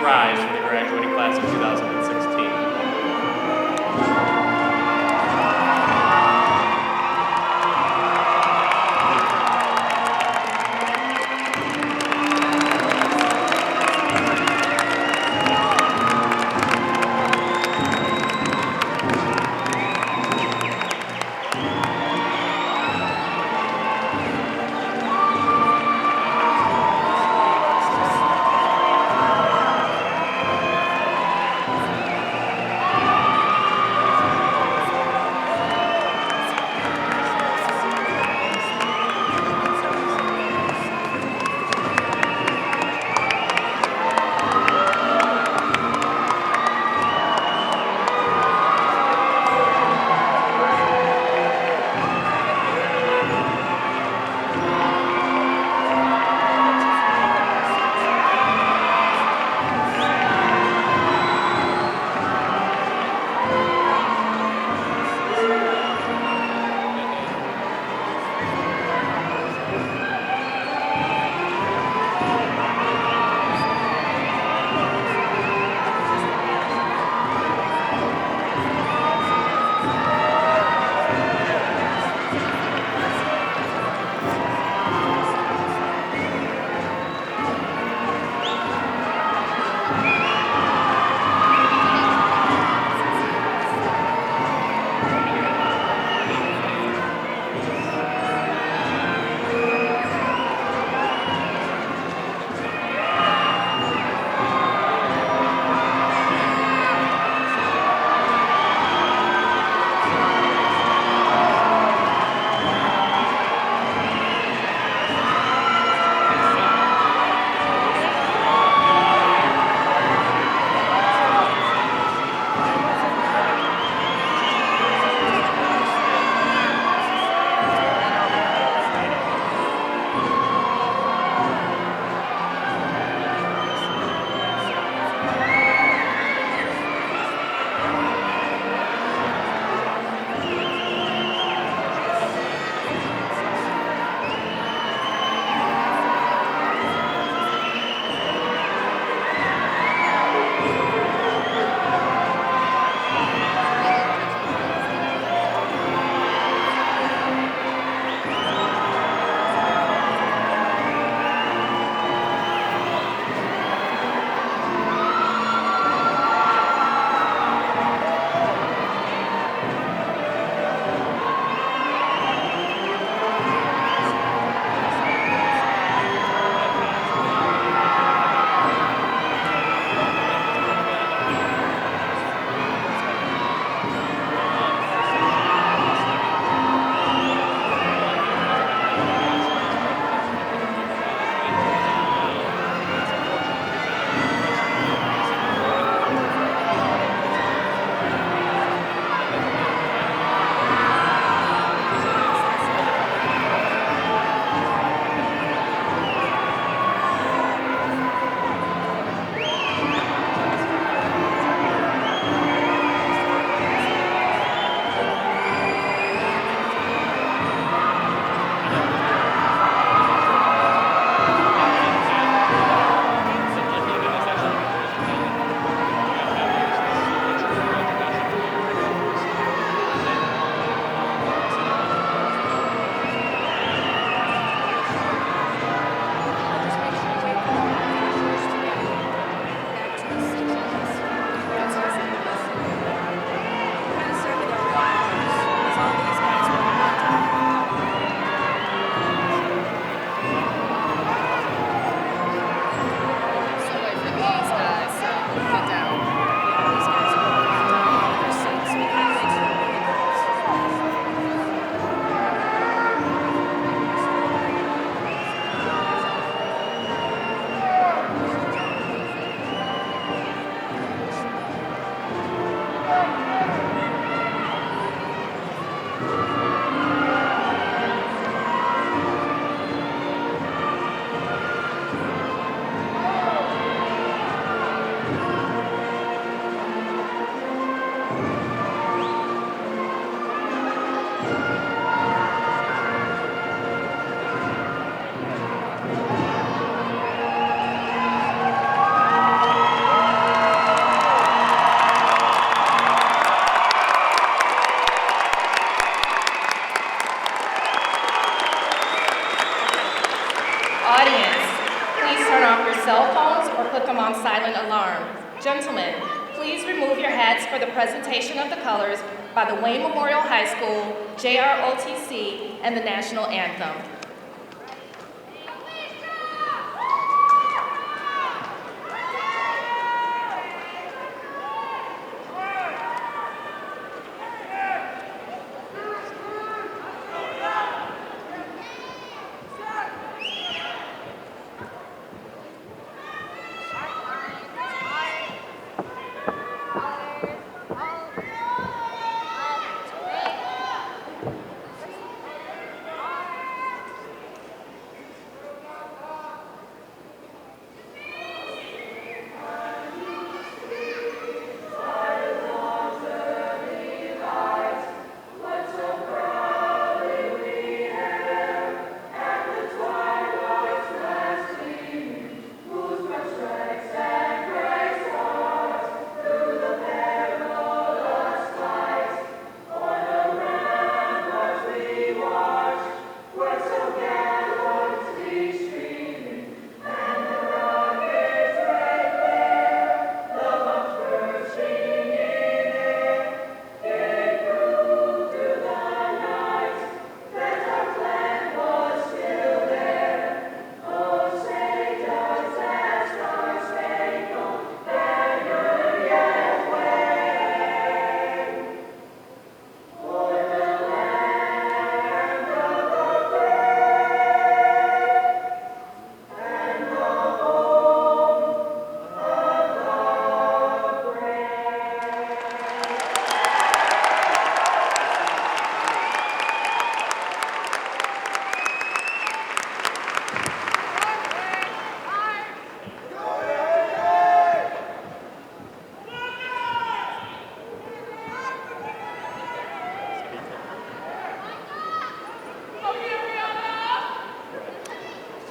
rise for the graduating class of 2016. cell phones or put them on silent alarm. Gentlemen, please remove your hats for the presentation of the colors by the Wayne Memorial High School, JROTC, and the National Anthem.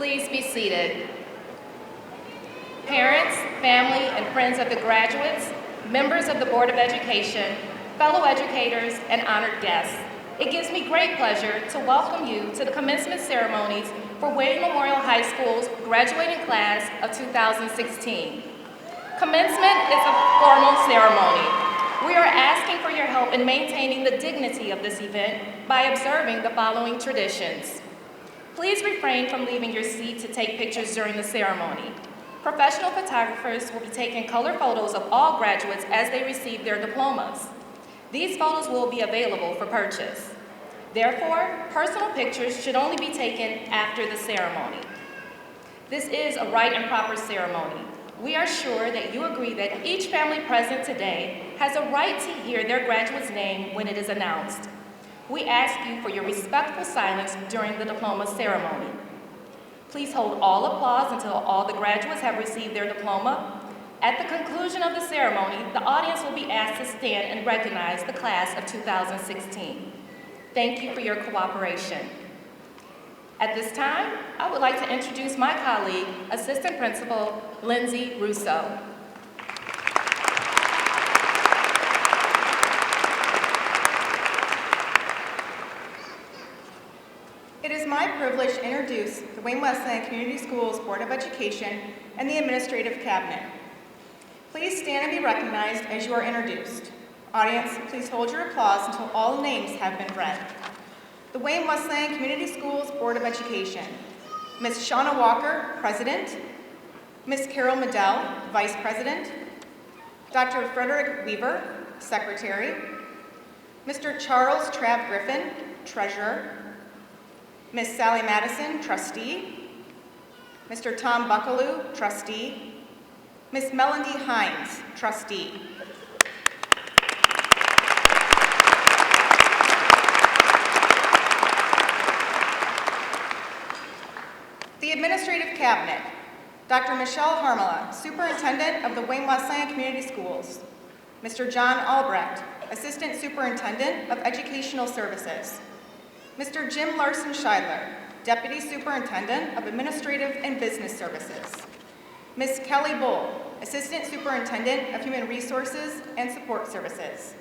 Please be seated. Parents, family, and friends of the graduates, members of the Board of Education, fellow educators, and honored guests, it gives me great pleasure to welcome you to the commencement ceremonies for Wayne Memorial High School's graduating class of 2016. Commencement is a formal ceremony. We are asking for your help in maintaining the dignity of this event by observing the following traditions. Please refrain from leaving your seat to take pictures during the ceremony. Professional photographers will be taking color photos of all graduates as they receive their diplomas. These photos will be available for purchase. Therefore, personal pictures should only be taken after the ceremony. This is a right and proper ceremony. We are sure that you agree that each family present today has a right to hear their graduate's name when it is announced. We ask you for your respectful silence during the diploma ceremony. Please hold all applause until all the graduates have received their diploma. At the conclusion of the ceremony, the audience will be asked to stand and recognize the class of 2016. Thank you for your cooperation. At this time, I would like to introduce my colleague, Assistant Principal Lindsay Russo. It is my privilege to introduce the Wayne Wesleyan Community Schools Board of Education and the Administrative Cabinet. Please stand and be recognized as you are introduced. Audience, please hold your applause until all names have been read. The Wayne Wesleyan Community Schools Board of Education. Ms. Shauna Walker, President. Ms. Carol Medell, Vice President. Dr. Frederick Weaver, Secretary. Mr. Charles Trav Griffin, Treasurer. Ms. Sally Madison, Trustee. Mr. Tom Buckaloo, Trustee. Ms. Melanie Hines, Trustee. The Administrative Cabinet. Dr. Michelle Harmala, Superintendent of the Wayne Wesleyan Community Schools. Mr. John Albrecht, Assistant Superintendent of Educational Services. Mr. Jim Larson-Scheidler, Deputy Superintendent of Administrative and Business Services. Ms. Kelly Bull, Assistant Superintendent of Human Resources and Support Services.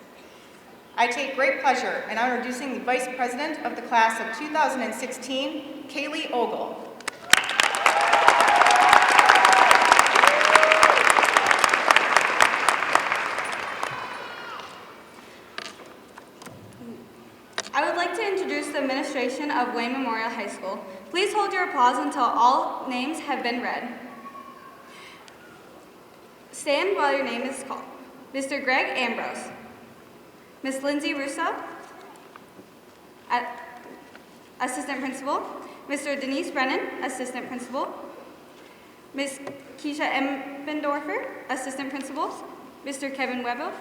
I take great pleasure in introducing the Vice President of the Class of 2016, Kaylee Ogle. introduce the administration of Wayne Memorial High School. Please hold your applause until all names have been read. Stand while your name is called. Mr. Greg Ambrose. Ms. Lindsay Russo, Assistant Principal. Mr. Denise Brennan, Assistant Principal. Ms. Keisha Embendorfer, Assistant Principal. Mr. Kevin Webbo,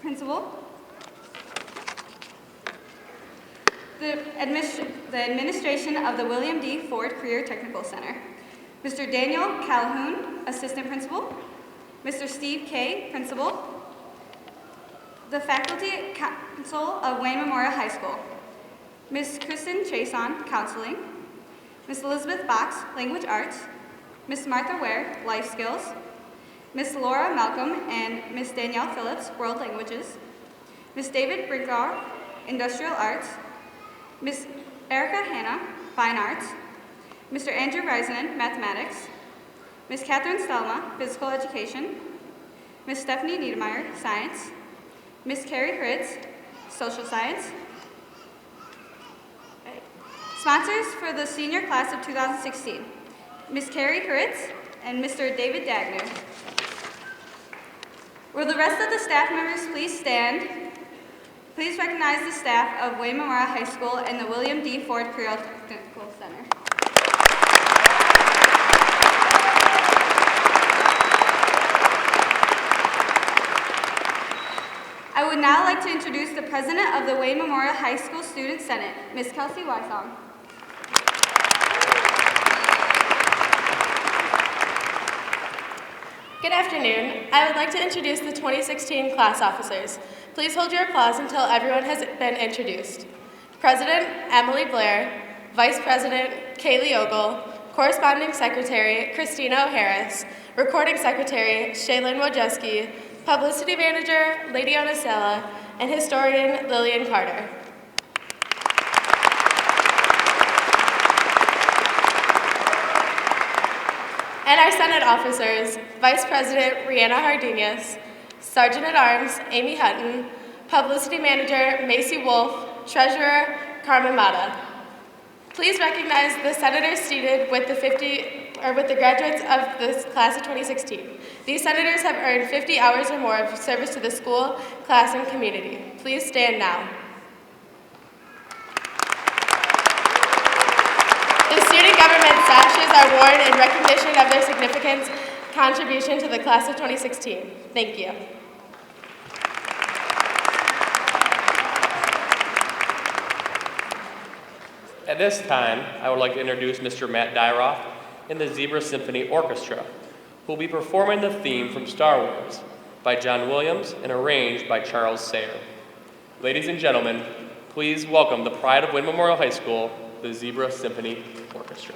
Principal. The administration of the William D. Ford Career Technical Center. Mr. Daniel Calhoun, Assistant Principal. Mr. Steve Kay, Principal. The Faculty Council of Wayne Memorial High School. Ms. Kristen Chason, Counseling. Ms. Elizabeth Box, Language Arts. Ms. Martha Ware, Life Skills. Ms. Laura Malcolm and Ms. Danielle Phillips, World Languages. Ms. David Brinkar, Industrial Arts. Ms. Erica Hanna, Fine Arts. Mr. Andrew Reisman, Mathematics. Ms. Catherine Stelma, Physical Education. Ms. Stephanie Niedermeyer, Science. Ms. Carrie Hritz, Social Science. Sponsors for the senior class of 2016, Ms. Carrie Hritz and Mr. David Dagner. Will the rest of the staff members please stand? Please recognize the staff of Wayne Memorial High School and the William D. Ford Career Technical Center. I would now like to introduce the president of the Wayne Memorial High School Student Senate, Ms. Kelsey Wysong. Good afternoon. I would like to introduce the 2016 class officers. Please hold your applause until everyone has been introduced. President, Emily Blair. Vice President, Kaylee Ogle. Corresponding Secretary, Christina O'Harris. Recording Secretary, Shaylin Wojcicki. Publicity Manager, Ladiana Sala. And Historian, Lillian Carter. And our Senate officers, Vice President Rihanna Hardinez, Sergeant-at-Arms Amy Hutton, Publicity Manager Macy Wolf, Treasurer Carmen Mata. Please recognize the senators seated with the graduates of this class of 2016. These senators have earned 50 hours or more of service to the school, class, and community. Please stand now. The student government sashes are worn in recognition of their significant contribution to the class of 2016. Thank you. At this time, I would like to introduce Mr. Matt Dyroff and the Zebra Symphony Orchestra, who will be performing the theme from Star Wars by John Williams and arranged by Charles Sayre. Ladies and gentlemen, please welcome the pride of Wayne Memorial High School, the Zebra Symphony Orchestra.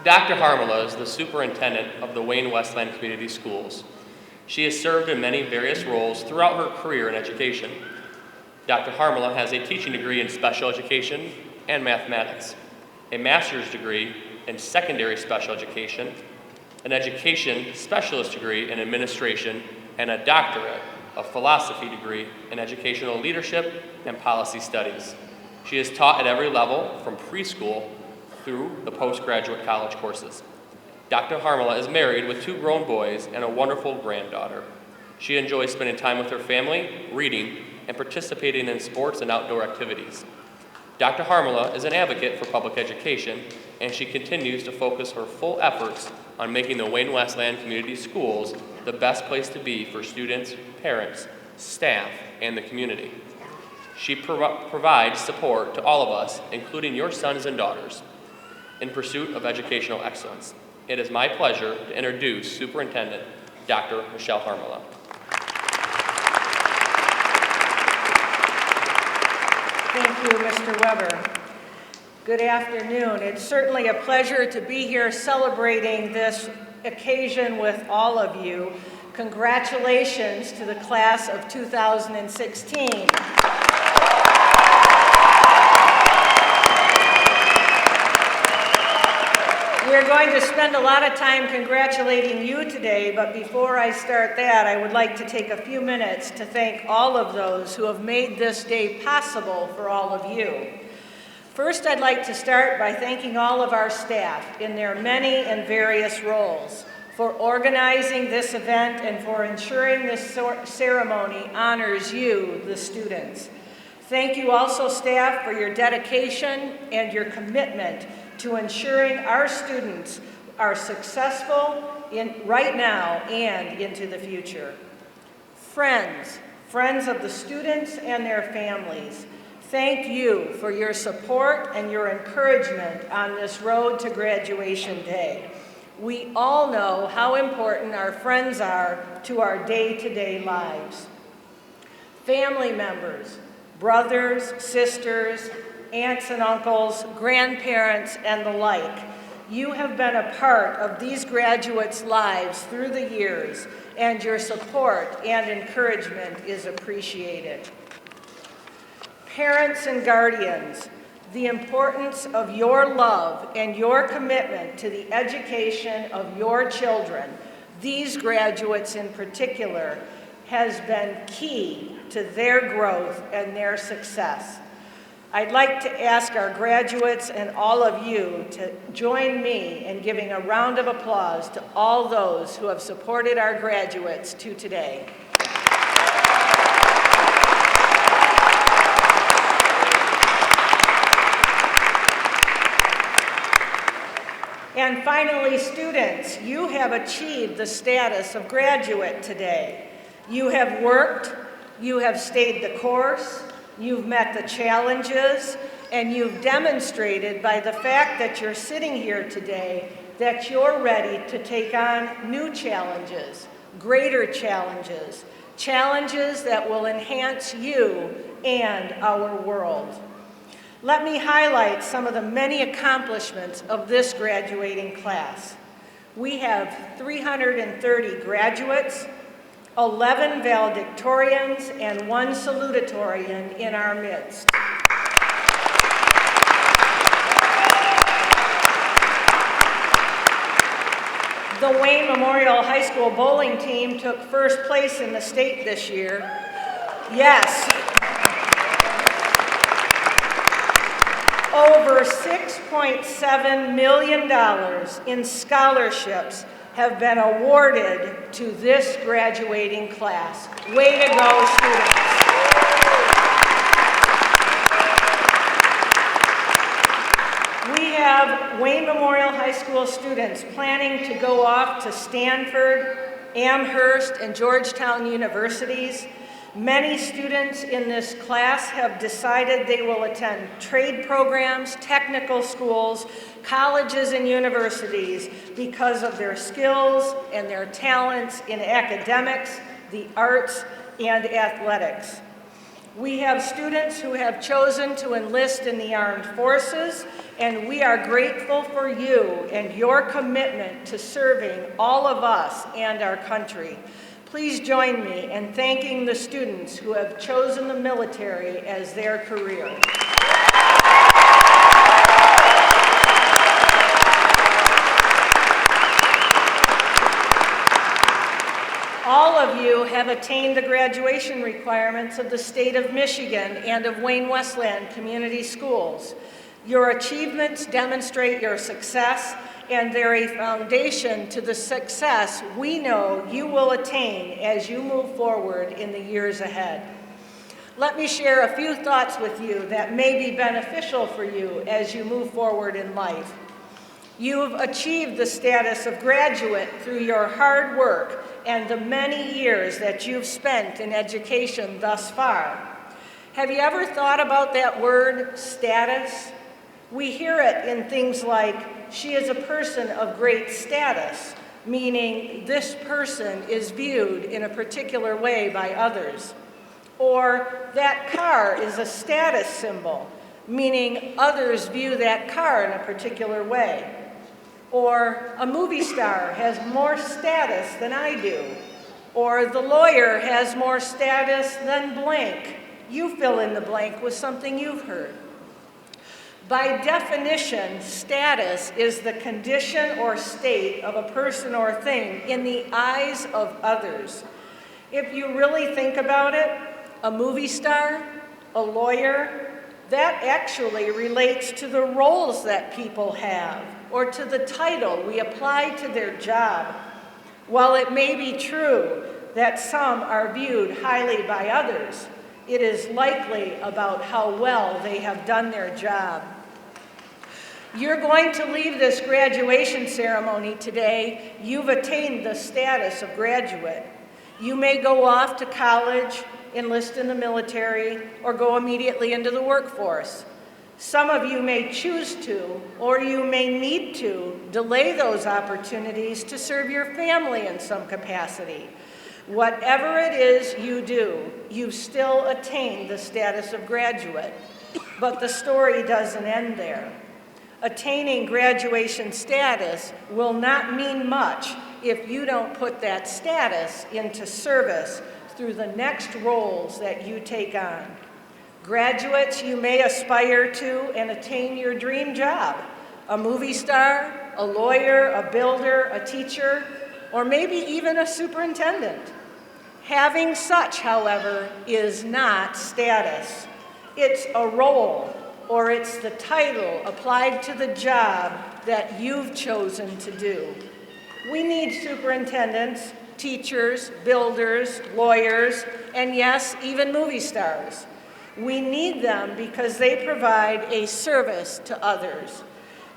Dr. Harmala is the superintendent of the Wayne Westland Community Schools. She has served in many various roles throughout her career in education. Dr. Harmala has a teaching degree in special education and mathematics, a master's degree in secondary special education, an education specialist degree in administration, and a doctorate of philosophy degree in educational leadership and policy studies. She has taught at every level from preschool through the postgraduate college courses. Dr. Harmala is married with 2 grown boys and a wonderful granddaughter. She enjoys spending time with her family, reading, and participating in sports and outdoor activities. Dr. Harmala is an advocate for public education, and she continues to focus her full efforts on making the Wayne Westland Community Schools the best place to be for students, parents, staff, and the community. She provides support to all of us, including your sons and daughters, in pursuit of educational excellence. It is my pleasure to introduce Superintendent Dr. Michelle Harmala. Thank you, Mr. Weber. Good afternoon. It's certainly a pleasure to be here celebrating this occasion with all of you. Congratulations to the class of 2016. We're going to spend a lot of time congratulating you today, but before I start that, I would like to take a few minutes to thank all of those who have made this day possible for all of you. First, I'd like to start by thanking all of our staff in their many and various roles for organizing this event and for ensuring this ceremony honors you, the students. Thank you also, staff, for your dedication and your commitment to ensuring our students are successful right now and into the future. Friends of the students and their families, thank you for your support and your encouragement on this road to graduation day. We all know how important our friends are to our day-to-day lives. Family members, brothers, sisters, aunts and uncles, grandparents, and the like, you have been a part of these graduates' lives through the years, and your support and encouragement is appreciated. Parents and guardians, the importance of your love and your commitment to the education of your children, these graduates in particular, has been key to their growth and their success. I'd like to ask our graduates and all of you to join me in giving a round of applause to all those who have supported our graduates to today. And finally, students, you have achieved the status of graduate today. You have worked, you have stayed the course, you've met the challenges, and you've demonstrated by the fact that you're sitting here today that you're ready to take on new challenges, greater challenges, challenges that will enhance you and our world. Let me highlight some of the many accomplishments of this graduating class. We have 330 graduates, 11 valedictorians, and 1 salutatorian in our midst. The Wayne Memorial High School bowling team took first place in the state this year. Yes. Over $6.7 million in scholarships have been awarded to this graduating class. Way to go, students. We have Wayne Memorial High School students planning to go off to Stanford, Amherst, and Georgetown universities. Many students in this class have decided they will attend trade programs, technical schools, colleges, and universities because of their skills and their talents in academics, the arts, and athletics. We have students who have chosen to enlist in the armed forces and we are grateful for you and your commitment to serving all of us and our country. Please join me in thanking the students who have chosen the military as their career. All of you have attained the graduation requirements of the state of Michigan and of Wayne Westland Community Schools. Your achievements demonstrate your success, and they're a foundation to the success we know you will attain as you move forward in the years ahead. Let me share a few thoughts with you that may be beneficial for you as you move forward in life. You've achieved the status of graduate through your hard work and the many years that you've spent in education thus far. Have you ever thought about that word, status? We hear it in things like, she is a person of great status, meaning this person is viewed in a particular way by others. Or, that car is a status symbol, meaning others view that car in a particular way. Or, a movie star has more status than I do. Or, the lawyer has more status than blank. You fill in the blank with something you've heard. By definition, status is the condition or state of a person or thing in the eyes of others. If you really think about it, a movie star, a lawyer, that actually relates to the roles that people have, or to the title we apply to their job. While it may be true that some are viewed highly by others, it is likely about how well they have done their job. You're going to leave this graduation ceremony today. You've attained the status of graduate. You may go off to college, enlist in the military, or go immediately into the workforce. Some of you may choose to, or you may need to, delay those opportunities to serve your family in some capacity. Whatever it is you do, you've still attained the status of graduate. But the story doesn't end there. Attaining graduation status will not mean much if you don't put that status into service through the next roles that you take on. Graduates, you may aspire to and attain your dream job: a movie star, a lawyer, a builder, a teacher, or maybe even a superintendent. Having such, however, is not status. It's a role, or it's the title applied to the job that you've chosen to do. We need superintendents, teachers, builders, lawyers, and yes, even movie stars. We need them because they provide a service to others.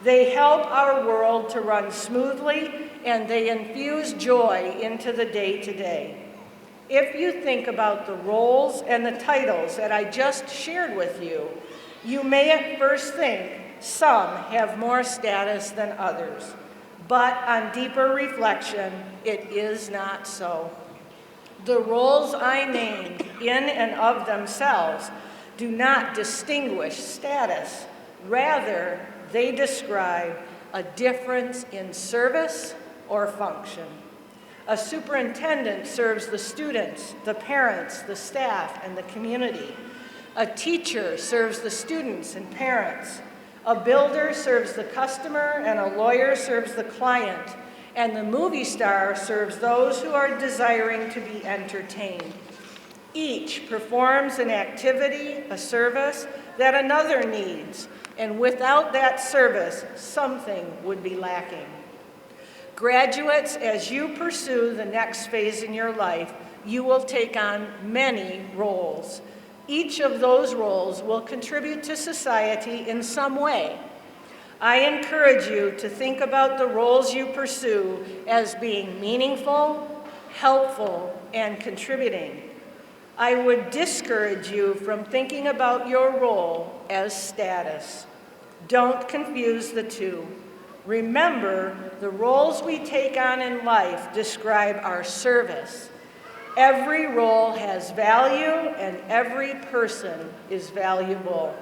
They help our world to run smoothly, and they infuse joy into the day-to-day. If you think about the roles and the titles that I just shared with you, you may at first think some have more status than others. But on deeper reflection, it is not so. The roles I named in and of themselves do not distinguish status. Rather, they describe a difference in service or function. A superintendent serves the students, the parents, the staff, and the community. A teacher serves the students and parents. A builder serves the customer, and a lawyer serves the client. And the movie star serves those who are desiring to be entertained. Each performs an activity, a service, that another needs, and without that service, something would be lacking. Graduates, as you pursue the next phase in your life, you will take on many roles. Each of those roles will contribute to society in some way. I encourage you to think about the roles you pursue as being meaningful, helpful, and contributing. I would discourage you from thinking about your role as status. Don't confuse the two. Remember, the roles we take on in life describe our service. Every role has value, and every person is valuable.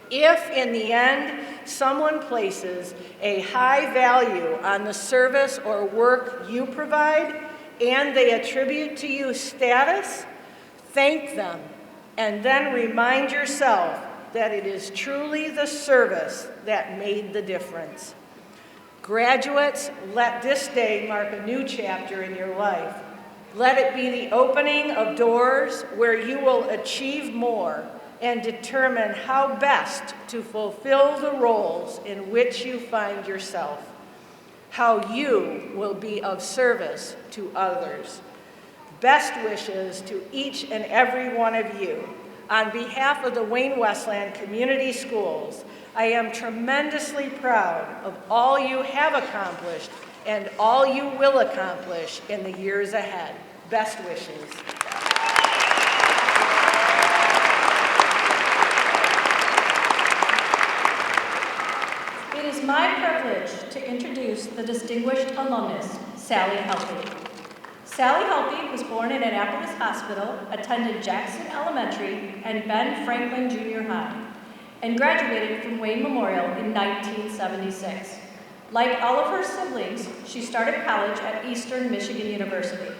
If, in the end, someone places a high value on the service or work you provide and they attribute to you status, thank them and then remind yourself that it is truly the service that made the difference. Graduates, let this day mark a new chapter in your life. Let it be the opening of doors where you will achieve more and determine how best to fulfill the roles in which you find yourself, how you will be of service to others. Best wishes to each and every one of you. On behalf of the Wayne Westland Community Schools, I am tremendously proud of all you have accomplished and all you will accomplish in the years ahead. Best wishes. It is my privilege to introduce the distinguished alumnus, Sally Helpy. Sally Helpy was born in Annapolis Hospital, attended Jackson Elementary and Ben Franklin Junior High, and graduated from Wayne Memorial in 1976. Like all of her siblings, she started college at Eastern Michigan University.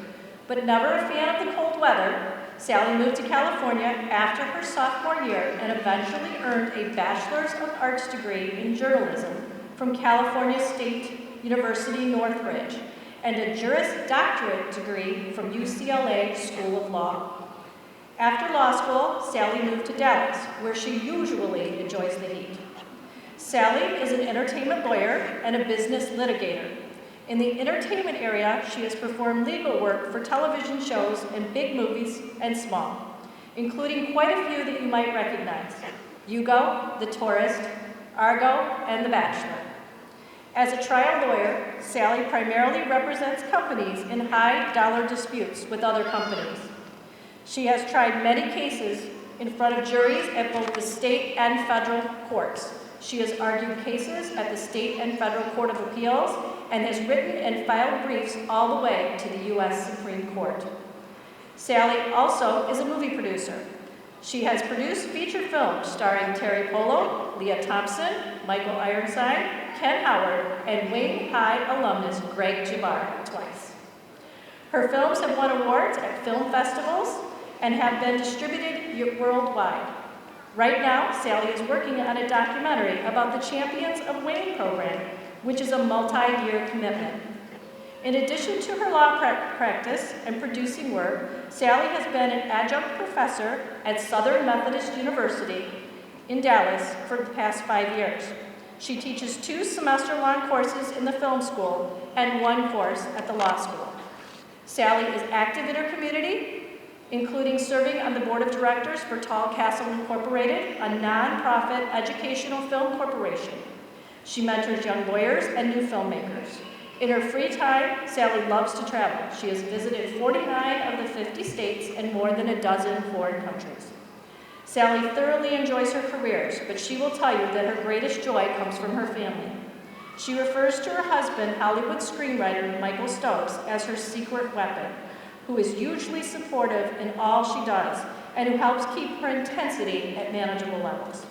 But never a fan of the cold weather, Sally moved to California after her sophomore year and eventually earned a Bachelor's of Arts degree in journalism from California State University Northridge and a Juris Doctorate degree from UCLA School of Law. After law school, Sally moved to Dallas, where she usually enjoys the heat. Sally is an entertainment lawyer and a business litigator. In the entertainment area, she has performed legal work for television shows and big movies and small, including quite a few that you might recognize: Hugo, The Tourist, Argo, and The Bachelor. As a trial lawyer, Sally primarily represents companies in high-dollar disputes with other companies. She has tried many cases in front of juries at both the state and federal courts. She has argued cases at the State and Federal Court of Appeals and has written and filed briefs all the way to the U.S. Supreme Court. Sally also is a movie producer. She has produced feature films starring Terry Polo, Leah Thompson, Michael Ironside, Ken Howard, and Wayne High alumnus Greg Jabbar twice. Her films have won awards at film festivals and have been distributed worldwide. Right now, Sally is working on a documentary about the Champions of Wayne program, which is a multi-year commitment. In addition to her law practice and producing work, Sally has been an adjunct professor at Southern Methodist University in Dallas for the past 5 years. She teaches 2 semester-long courses in the film school and 1 course at the law school. Sally is active in her community, including serving on the board of directors for Tall Castle Incorporated, a nonprofit educational film corporation. She mentors young lawyers and new filmmakers. In her free time, Sally loves to travel. She has visited 49 of the 50 states and more than a dozen foreign countries. Sally thoroughly enjoys her careers, but she will tell you that her greatest joy comes from her family. She refers to her husband, Hollywood screenwriter Michael Stokes, as her secret weapon, who is hugely supportive in all she does and who helps keep her intensity at manageable levels.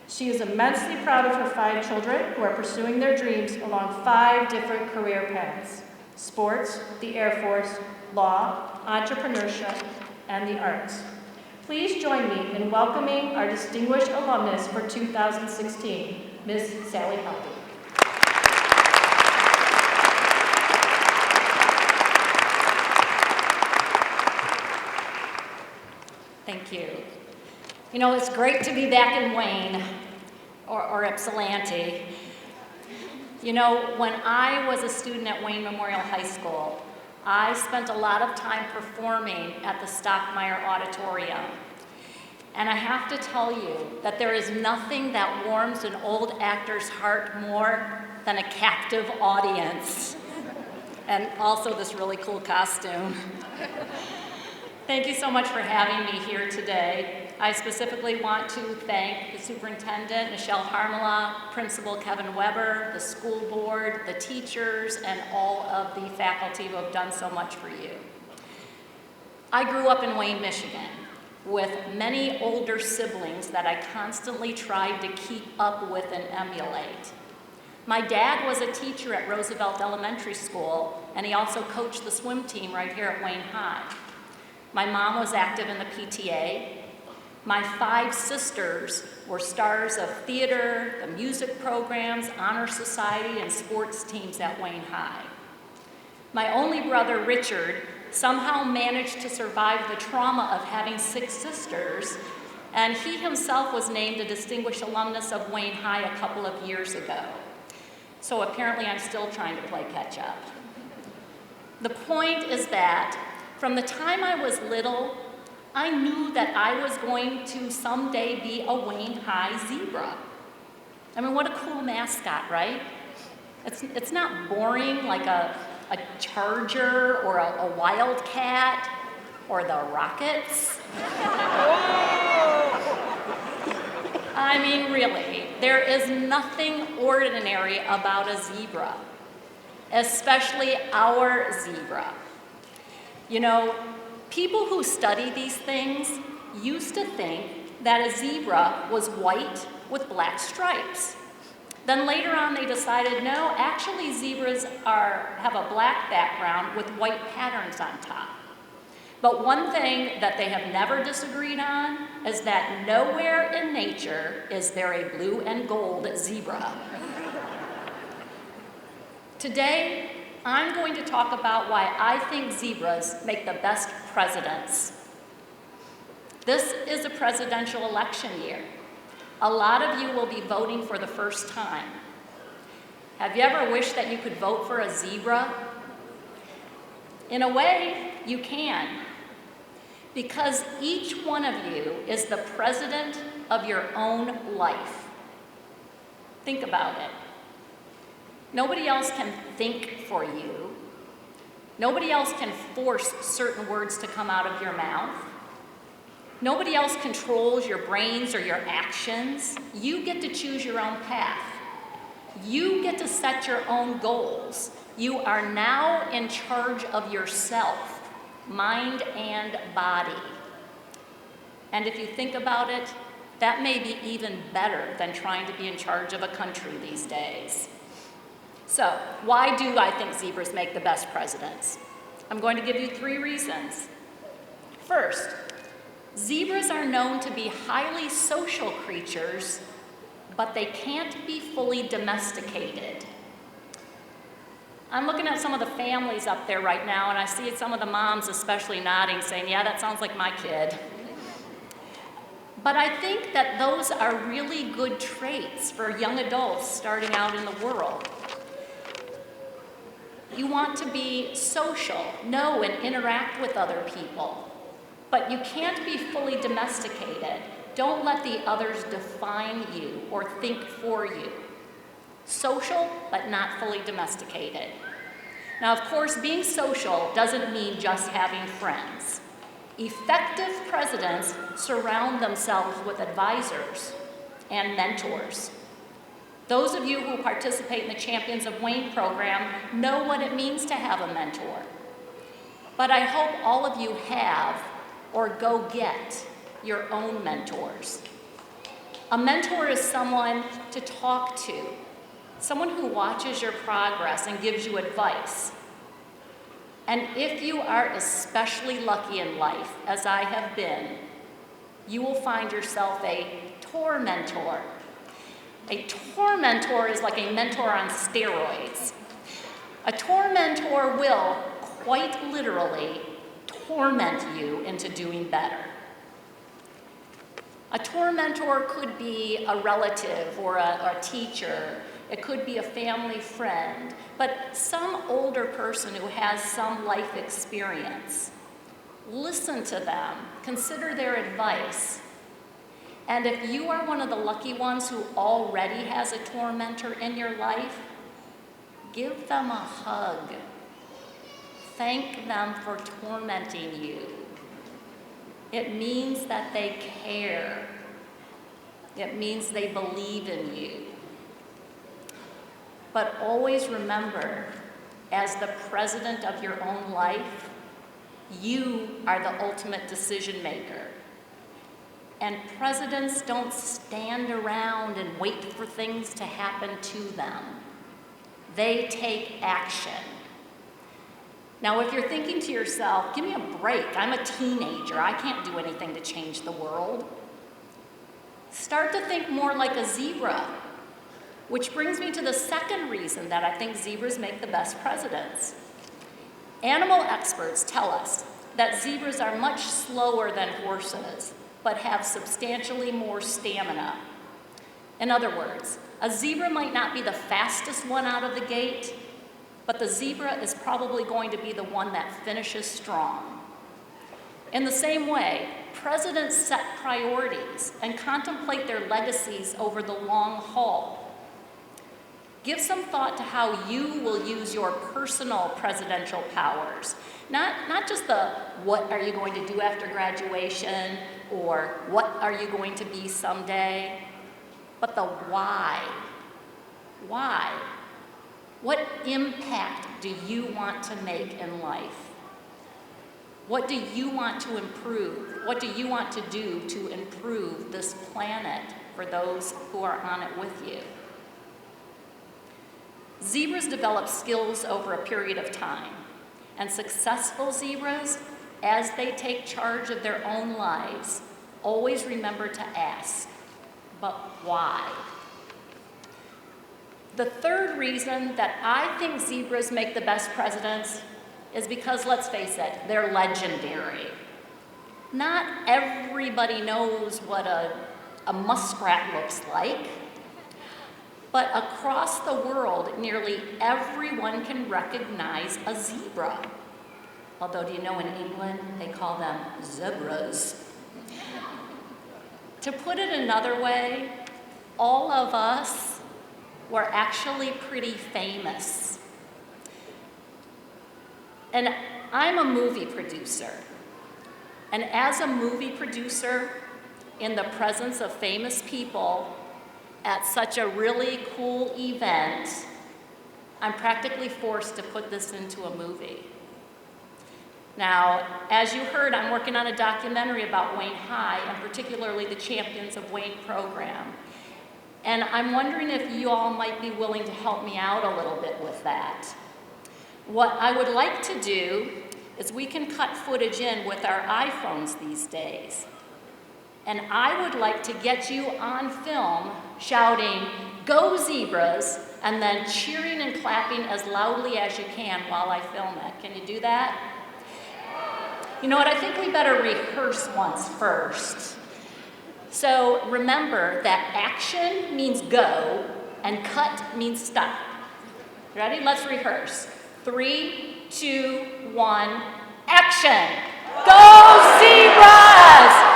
She is immensely proud of her 5 children who are pursuing their dreams along 5 different career paths: sports, the Air Force, law, entrepreneurship, and the arts. Please join me in welcoming our distinguished alumnus for 2016, Ms. Sally Helpy. Thank you. You know, it's great to be back in Wayne, or Ypsilanti. You know, when I was a student at Wayne Memorial High School, I spent a lot of time performing at the Stockmeyer Auditorium. And I have to tell you that there is nothing that warms an old actor's heart more than a captive audience. And also this really cool costume. Thank you so much for having me here today. I specifically want to thank the superintendent, Michelle Harmala, Principal Kevin Weber, the school board, the teachers, and all of the faculty who have done so much for you. I grew up in Wayne, Michigan. with many older siblings that I constantly tried to keep up with and emulate. My dad was a teacher at Roosevelt Elementary School, and he also coached the swim team right here at Wayne High. My mom was active in the PTA. My 5 sisters were stars of theater, the music programs, honor society, and sports teams at Wayne High. My only brother, Richard, somehow managed to survive the trauma of having 6 sisters, and he himself was named a distinguished alumnus of Wayne High a couple of years ago. So apparently I'm still trying to play catch up. The point is that from the time I was little, I knew that I was going to someday be a Wayne High zebra. I mean, what a cool mascot, right? It's not boring like a charger or a wildcat or the Rockets. I mean, really, there is nothing ordinary about a zebra, especially our zebra. You know, people who study these things used to think that a zebra was white with black stripes. Then later on they decided, no, actually zebras have a black background with white patterns on top. But one thing that they have never disagreed on is that nowhere in nature is there a blue and gold zebra. Today, I'm going to talk about why I think zebras make the best presidents. This is a presidential election year. A lot of you will be voting for the first time. Have you ever wished that you could vote for a zebra? In a way, you can. Because each one of you is the president of your own life. Think about it. Nobody else can think for you. Nobody else can force certain words to come out of your mouth. Nobody else controls your brains or your actions. You get to choose your own path. You get to set your own goals. You are now in charge of yourself, mind and body. And if you think about it, that may be even better than trying to be in charge of a country these days. So, why do I think zebras make the best presidents? I'm going to give you 3 reasons. First, zebras are known to be highly social creatures, but they can't be fully domesticated. I'm looking at some of the families up there right now, and I see some of the moms especially nodding, saying, yeah, that sounds like my kid. But I think that those are really good traits for young adults starting out in the world. You want to be social, know and interact with other people, but you can't be fully domesticated. Don't let the others define you or think for you. Social, but not fully domesticated. Now, of course, being social doesn't mean just having friends. Effective presidents surround themselves with advisors and mentors. Those of you who participate in the Champions of Wayne program know what it means to have a mentor. But I hope all of you have or go get your own mentors. A mentor is someone to talk to, someone who watches your progress and gives you advice. And if you are especially lucky in life, as I have been, you will find yourself a tormentor. A tormentor is like a mentor on steroids. A tormentor will, quite literally, torment you into doing better. A tormentor could be a relative or a teacher. It could be a family friend, but some older person who has some life experience. Listen to them, consider their advice. And if you are one of the lucky ones who already has a tormentor in your life, give them a hug. Thank them for tormenting you. It means that they care. It means they believe in you. But always remember, as the president of your own life, you are the ultimate decision maker. And presidents don't stand around and wait for things to happen to them. They take action. Now, if you're thinking to yourself, give me a break, I'm a teenager, I can't do anything to change the world. Start to think more like a zebra, which brings me to the second reason that I think zebras make the best presidents. Animal experts tell us that zebras are much slower than horses, but have substantially more stamina. In other words, a zebra might not be the fastest one out of the gate, but the zebra is probably going to be the one that finishes strong. In the same way, presidents set priorities and contemplate their legacies over the long haul. Give some thought to how you will use your personal presidential powers. Not just the what are you going to do after graduation or what are you going to be someday, but the why. Why? What impact do you want to make in life? What do you want to improve? What do you want to do to improve this planet for those who are on it with you? Zebras develop skills over a period of time, and successful zebras, as they take charge of their own lives, always remember to ask, but why? The third reason that I think zebras make the best presidents is because, let's face it, they're legendary. Not everybody knows what a muskrat looks like, but across the world, nearly everyone can recognize a zebra. Although, do you know in England, they call them zebras. To put it another way, all of us were actually pretty famous. And I'm a movie producer. And as a movie producer, in the presence of famous people, at such a really cool event, I'm practically forced to put this into a movie. Now, as you heard, I'm working on a documentary about Wayne High, and particularly the Champions of Wayne program. And I'm wondering if you all might be willing to help me out a little bit with that. What I would like to do is we can cut footage in with our iPhones these days. And I would like to get you on film shouting, "Go Zebras," and then cheering and clapping as loudly as you can while I film it. Can you do that? You know what, I think we better rehearse once first. So remember that action means go and cut means stop. Ready? Let's rehearse. 3, 2, 1, action! Go Zebras!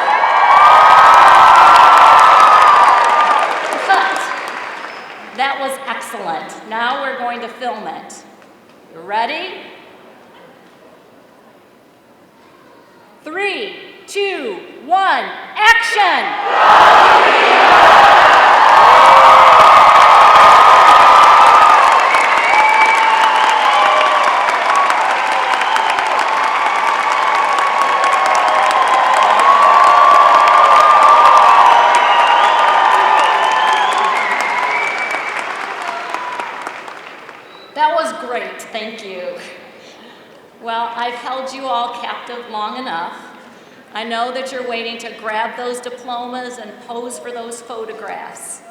That was excellent. Now we're going to film it. You ready? 3, 2, 1, action! That was great, thank you. Well, I've held you all captive long enough. I know that you're waiting to grab those diplomas and pose for those photographs.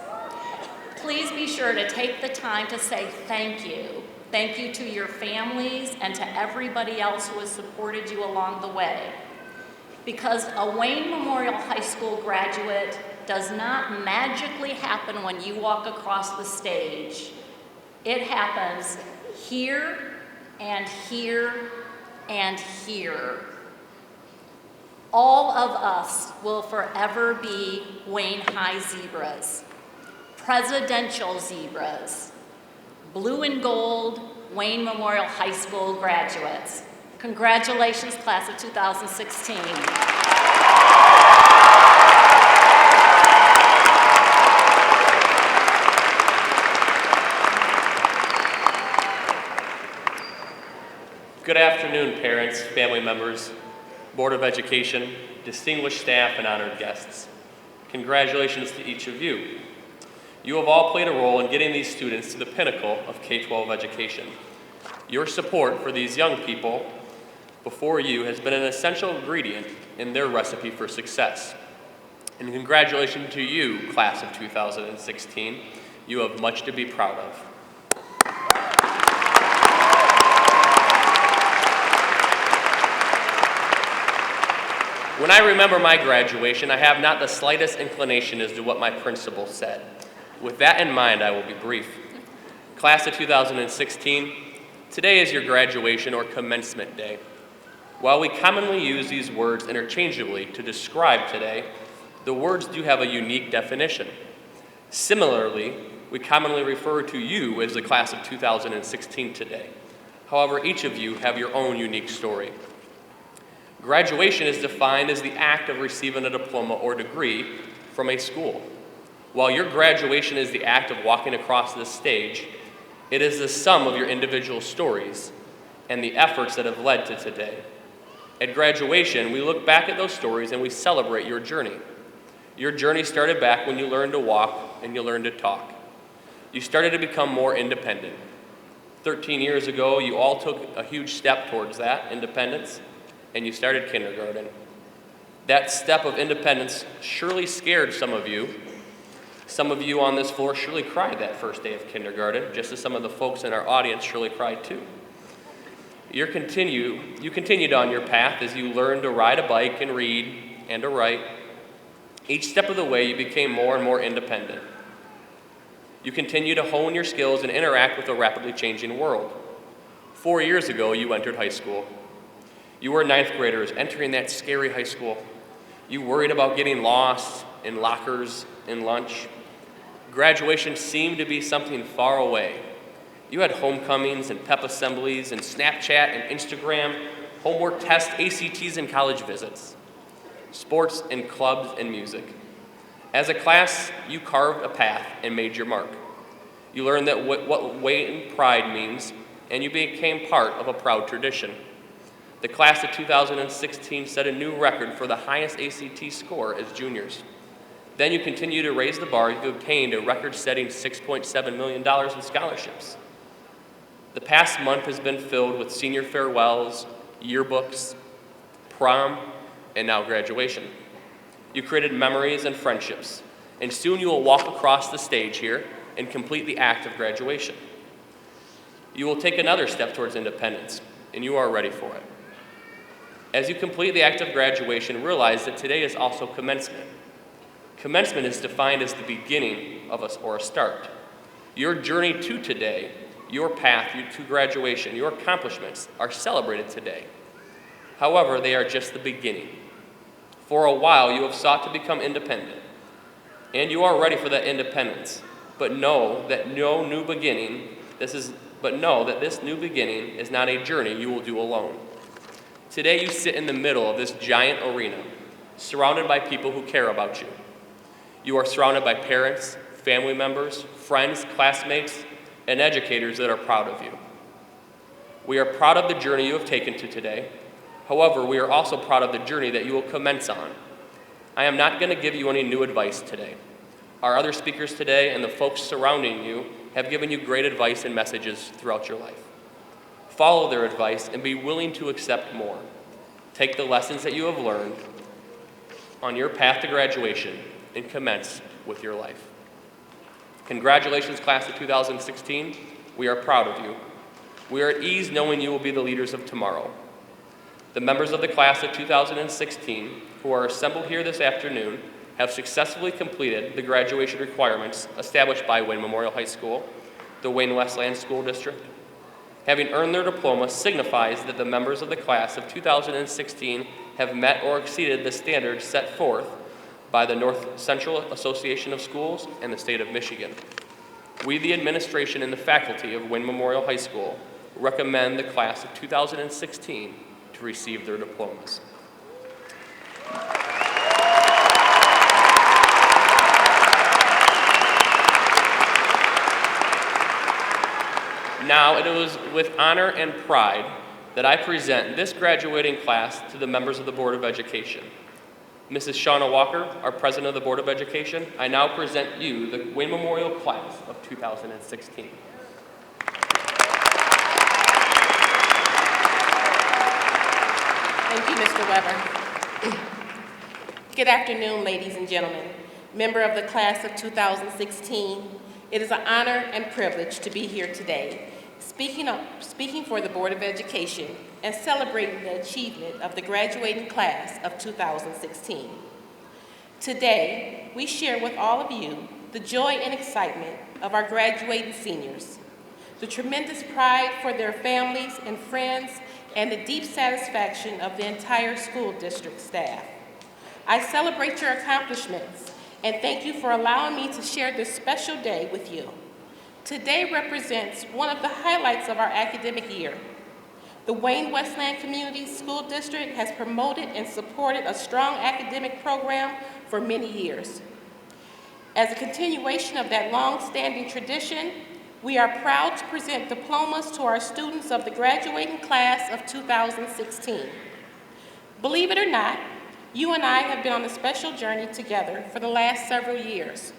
Please be sure to take the time to say thank you. Thank you to your families and to everybody else who has supported you along the way. Because a Wayne Memorial High School graduate does not magically happen when you walk across the stage. It happens here and here and here. All of us will forever be Wayne High Zebras, presidential zebras, blue and gold Wayne Memorial High School graduates. Congratulations, class of 2016. Good afternoon, parents, family members, Board of Education, distinguished staff, and honored guests. Congratulations to each of you. You have all played a role in getting these students to the pinnacle of K-12 education. Your support for these young people before you has been an essential ingredient in their recipe for success. And congratulations to you, class of 2016. You have much to be proud of. When I remember my graduation, I have not the slightest inclination as to what my principal said. With that in mind, I will be brief. Class of 2016, today is your graduation or commencement day. While we commonly use these words interchangeably to describe today, the words do have a unique definition. Similarly, we commonly refer to you as the class of 2016 today. However, each of you have your own unique story. Graduation is defined as the act of receiving a diploma or degree from a school. While your graduation is the act of walking across this stage, it is the sum of your individual stories and the efforts that have led to today. At graduation, we look back at those stories and we celebrate your journey. Your journey started back when you learned to walk and you learned to talk. You started to become more independent. 13 years ago, you all took a huge step towards that independence, and you started kindergarten. That step of independence surely scared some of you. Some of you on this floor surely cried that first day of kindergarten, just as some of the folks in our audience surely cried too. You continued on your path as you learned to ride a bike and read and to write. Each step of the way, you became more and more independent. You continue to hone your skills and interact with a rapidly changing world. 4 years ago, you entered high school. You were ninth graders entering that scary high school. You worried about getting lost in lockers in lunch. Graduation seemed to be something far away. You had homecomings and pep assemblies and Snapchat and Instagram, homework tests, ACTs, and college visits, sports and clubs and music. As a class, you carved a path and made your mark. You learned that what weight and pride means, and you became part of a proud tradition. The class of 2016 set a new record for the highest ACT score as juniors. Then you continue to raise the bar. You've obtained a record-setting $6.7 million in scholarships. The past month has been filled with senior farewells, yearbooks, prom, and now graduation. You created memories and friendships, and soon you will walk across the stage here and complete the act of graduation. You will take another step towards independence, and you are ready for it. As you complete the act of graduation, realize that today is also commencement. Commencement is defined as the beginning of a start. Your journey to today, your path to graduation, your accomplishments are celebrated today. However, they are just the beginning. For a while, you have sought to become independent, and you are ready for that independence. But know that this new beginning is not a journey you will do alone. Today, you sit in the middle of this giant arena, surrounded by people who care about you. You are surrounded by parents, family members, friends, classmates, and educators that are proud of you. We are proud of the journey you have taken to today. However, we are also proud of the journey that you will commence on. I am not going to give you any new advice today. Our other speakers today and the folks surrounding you have given you great advice and messages throughout your life. Follow their advice and be willing to accept more. Take the lessons that you have learned on your path to graduation and commence with your life. Congratulations, class of 2016. We are proud of you. We are at ease knowing you will be the leaders of tomorrow. The members of the class of 2016 who are assembled here this afternoon have successfully completed the graduation requirements established by Wayne Memorial High School, the Wayne Westland School District. Having earned their diploma signifies that the members of the class of 2016 have met or exceeded the standards set forth by the North Central Association of Schools and the state of Michigan. We, the administration and the faculty of Wayne Memorial High School, recommend the class of 2016 to receive their diplomas. Now, it is with honor and pride that I present this graduating class to the members of the Board of Education. Mrs. Shauna Walker, our President of the Board of Education, I now present you the Wayne Memorial Class of 2016. Thank you, Mr. Weber. Good afternoon, ladies and gentlemen. Member of the class of 2016, it is an honor and privilege to be here today, speaking for the Board of Education and celebrating the achievement of the graduating class of 2016. Today, we share with all of you the joy and excitement of our graduating seniors, the tremendous pride for their families and friends, and the deep satisfaction of the entire school district staff. I celebrate your accomplishments and thank you for allowing me to share this special day with you. Today represents one of the highlights of our academic year. The Wayne Westland Community School District has promoted and supported a strong academic program for many years. As a continuation of that long-standing tradition, we are proud to present diplomas to our students of the graduating class of 2016. Believe it or not, you and I have been on a special journey together for the last several years.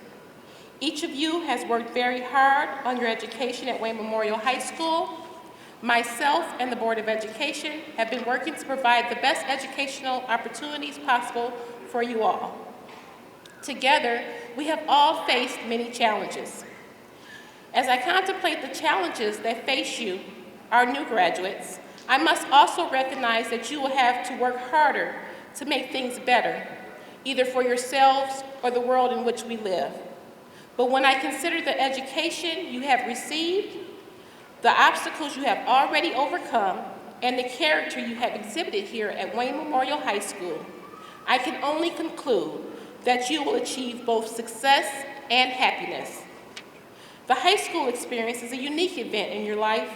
Each of you has worked very hard on your education at Wayne Memorial High School. Myself and the Board of Education have been working to provide the best educational opportunities possible for you all. Together, we have all faced many challenges. As I contemplate the challenges that face you, our new graduates, I must also recognize that you will have to work harder to make things better, either for yourselves or the world in which we live. But when I consider the education you have received, the obstacles you have already overcome, and the character you have exhibited here at Wayne Memorial High School, I can only conclude that you will achieve both success and happiness. The high school experience is a unique event in your life.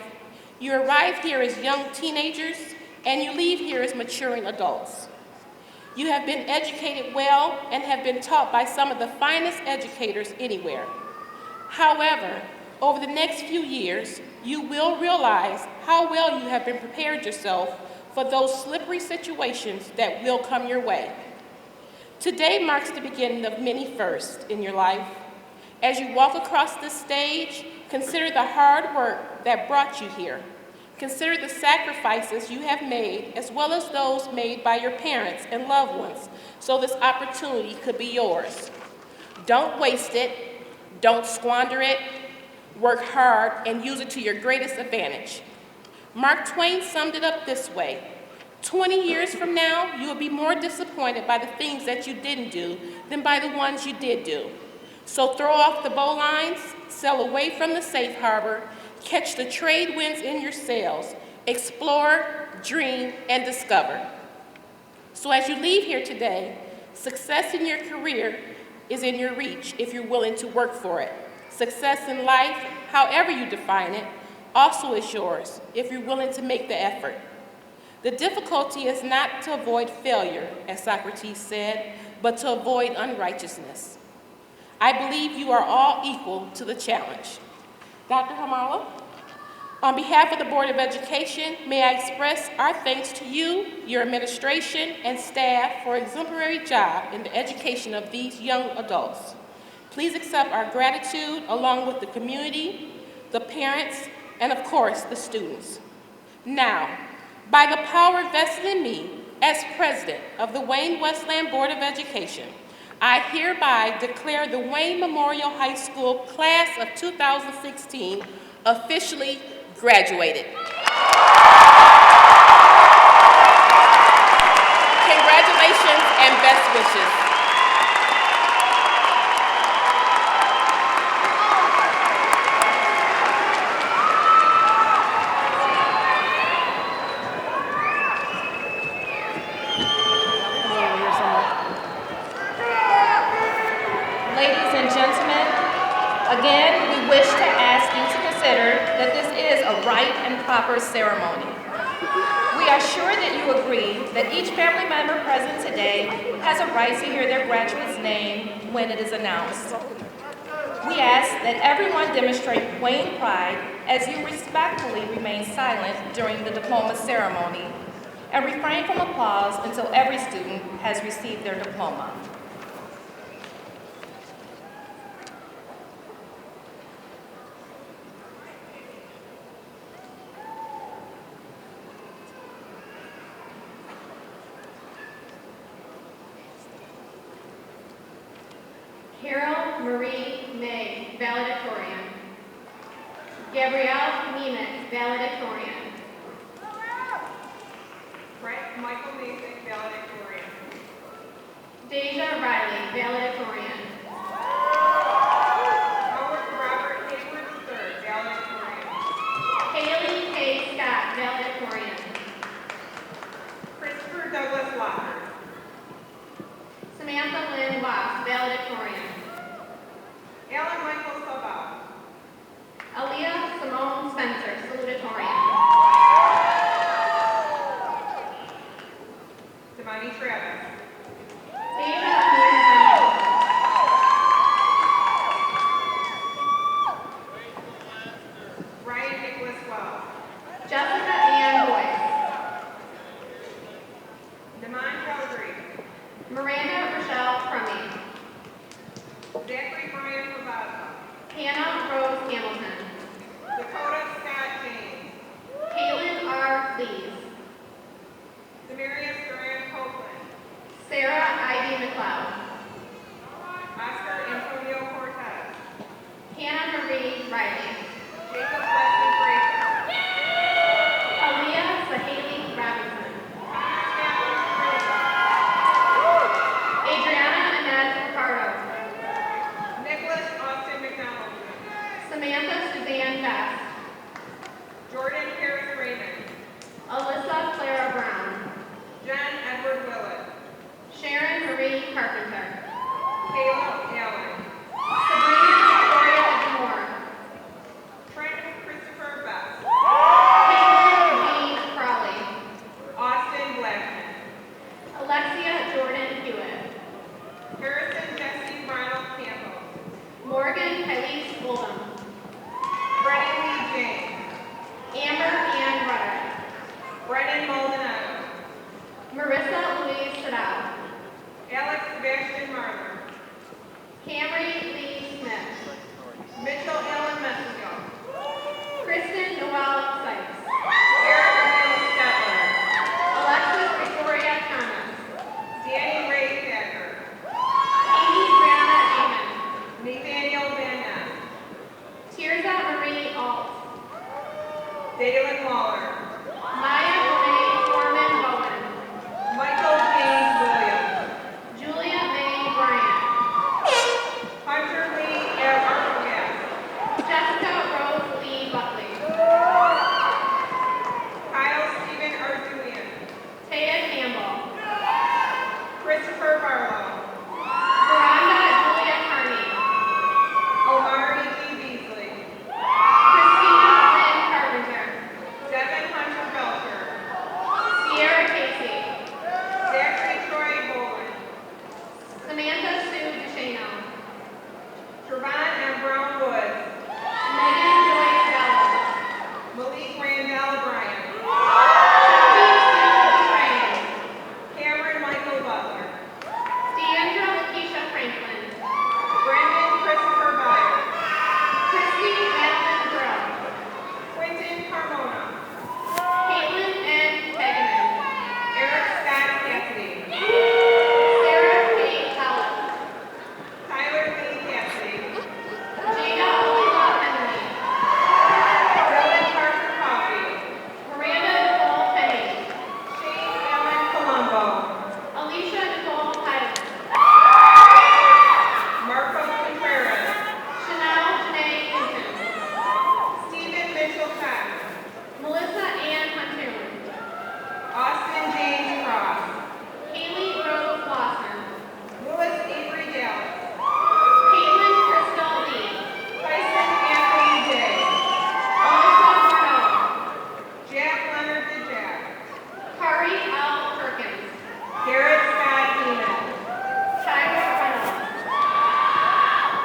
You arrive here as young teenagers, and you leave here as maturing adults. You have been educated well and have been taught by some of the finest educators anywhere. However, over the next few years, you will realize how well you have been prepared yourself for those slippery situations that will come your way. Today marks the beginning of many firsts in your life. As you walk across this stage, consider the hard work that brought you here. Consider the sacrifices you have made, as well as those made by your parents and loved ones, so this opportunity could be yours. Don't waste it, don't squander it, work hard and use it to your greatest advantage. Mark Twain summed it up this way: 20 years from now, you will be more disappointed by the things that you didn't do than by the ones you did do. So throw off the bowlines, sail away from the safe harbor, catch the trade winds in your sails, explore, dream, and discover. So as you leave here today, success in your career is in your reach if you're willing to work for it. Success in life, however you define it, also is yours if you're willing to make the effort. The difficulty is not to avoid failure, as Socrates said, but to avoid unrighteousness. I believe you are all equal to the challenge. Dr. Hamala, on behalf of the Board of Education, may I express our thanks to you, your administration, and staff for an exemplary job in the education of these young adults. Please accept our gratitude along with the community, the parents, and of course, the students. Now, by the power vested in me as president of the Wayne Westland Board of Education, I hereby declare the Wayne Memorial High School class of 2016 officially graduated. Congratulations and best wishes. Ladies and gentlemen, again, we wish to ask you to consider that this is a right and proper ceremony. We are sure that you agree that each family member present today has a right to hear their graduate's name when it is announced. We ask that everyone demonstrate Wayne pride as you respectfully remain silent during the diploma ceremony, and refrain from applause until every student has received their diploma. Carol Marie May, valedictorian. Gabrielle Nemeth, valedictorian. Brett Michael Mason, valedictorian. Deja Riley, valedictorian. Howard Robert Hayward III, valedictorian. Haley K. Scott, valedictorian. Christopher Douglas Locker. Samantha Lynn Wass, valedictorian. Alan Michael Sabal. Aaliyah Simone Spencer, salutatorian. Devani Travis. Deja Amir Bennett. Ryan Nicholas Wells. Jessica Ann Boyce. Damon Calgary. Miranda Rochelle Crummy. Zachary Brian Ravazza. Hannah Rose Hamilton. Dakota Scott James. Caitlin R. Lees. Demarius Graham Copeland. Sarah Ivy McLeod. Oscar Antonio Cortez. Hannah Marie Riley. Jacob Wesley Fraser. Aaliyah Sahaley Robinson. Adriana Inez Ricardo. Nicholas Austin McDonald. Samantha Suzanne Best. Jordan Harris Raymond. Alyssa Clara Brown. John Edward Willett. Sharon Marie Carpenter. Caleb Allen. Sabrina Victoria Moore. Trent Christopher Best. Caitlin Jean Crawley. Austin Blackman. Alexia Jordan Hewitt. Harrison Jesse Ronald Campbell. Morgan Kylese Oldham. Brennan Lee James. Amber Ann Rudder. Brennan Maldonado. Marissa Louise Sadal. Alex Sebastian Marler. Camry Lee Smith. Mitchell Allen Messenger. Kristen Noel Sykes. Eric Emil Stetler. Alexis Victoria Thomas. Danny Ray Thacker. Amy Brianna Amon. Nathaniel Van Ness. Tirza Marie Alt. Dalen Waller. Maya Renee Foreman Bowen. Michael James Williams. Julia May Bryant. Hunter Lee Arpagas. Jessica Rose Lee Buckley. Kyle Stephen Arduin. Taya Campbell. Christopher Barlow. Veranda Julia Carney. Omari G. Beasley. Christina Lynn Carpenter. Devin Hunter Belcher. Sierra Casey. Zachary Troy Boland. Samantha Sue DeShano. Trevon M. Brown Woods. Megan Joyce Bellows. Malik Randall Bryan. Sophie Sue Ryan. Cameron Michael Butler. Deandra Lakeisha Franklin. Brandon Christopher Byer. Christy Madeline Grill. Quentin Carmona. Caitlin N. Tagaman. Eric Scott Cassidy. Sarah Kate Howell. Tyler Lee Cassidy. Jada Alila Henry. Dylan Parker Coffey. Miranda Nicole Penny. Shane Allen Colombo. Alicia Nicole Tyler. Marco Contreras. Chanel Janae Hinton. Stephen Mitchell Cox. Melissa Ann Huntoon. Austin James Cross. Haley Rose Lawson. Louis Avery Dallas. Caitlin Crystal Lee. Tyson Anthony Day. Alyssa Bordeaux. Jack Leonard DeJack. Kari L. Perkins. Garrett Scott Keenan. Tyra Reynolds.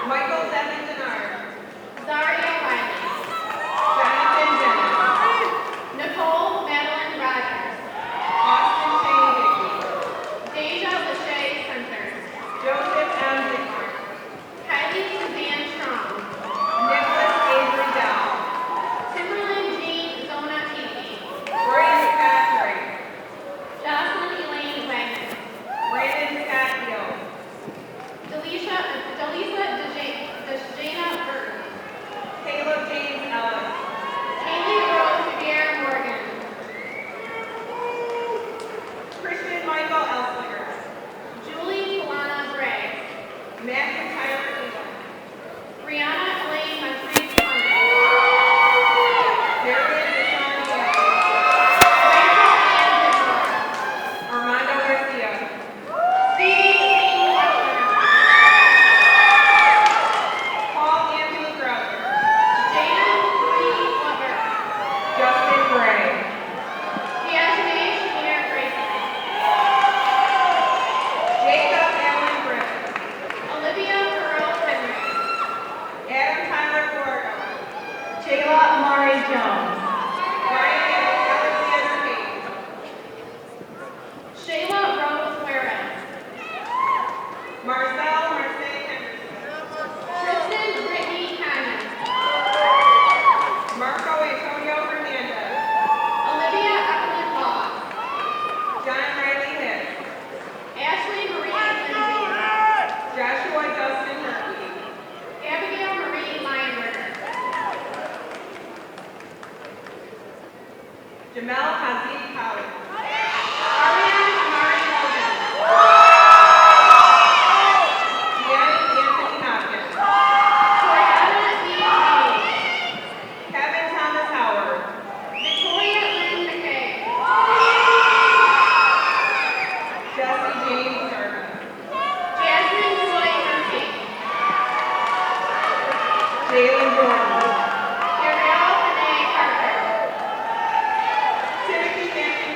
Michael Devin Denard. Zaria Riley. Jonathan Dennis. Jamel Haziq Khalid. Ariane Amari Logan. Deanna Anthony Hopkins. Toriana E. Jones. Kevin Thomas Howard. Victoria Lynn McKay. Jesse James Sargent. Jasmine Joy Murphy. Jalen Jordan. Ariel Renee Parker. Timothy Matthew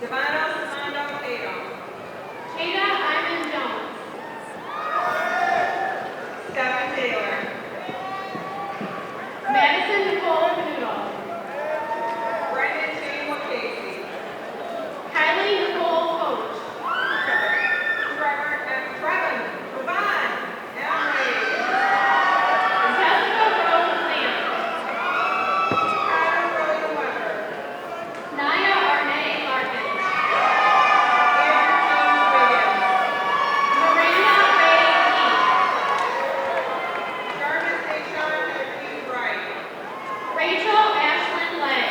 Jada Iman Jones. Madison Nicole Canoodle. Kylie Nicole Coach. Jessica Rose Lamb. Naya Arnay Larkin. Miranda Ray Keith. Rachel Ashlyn Lay.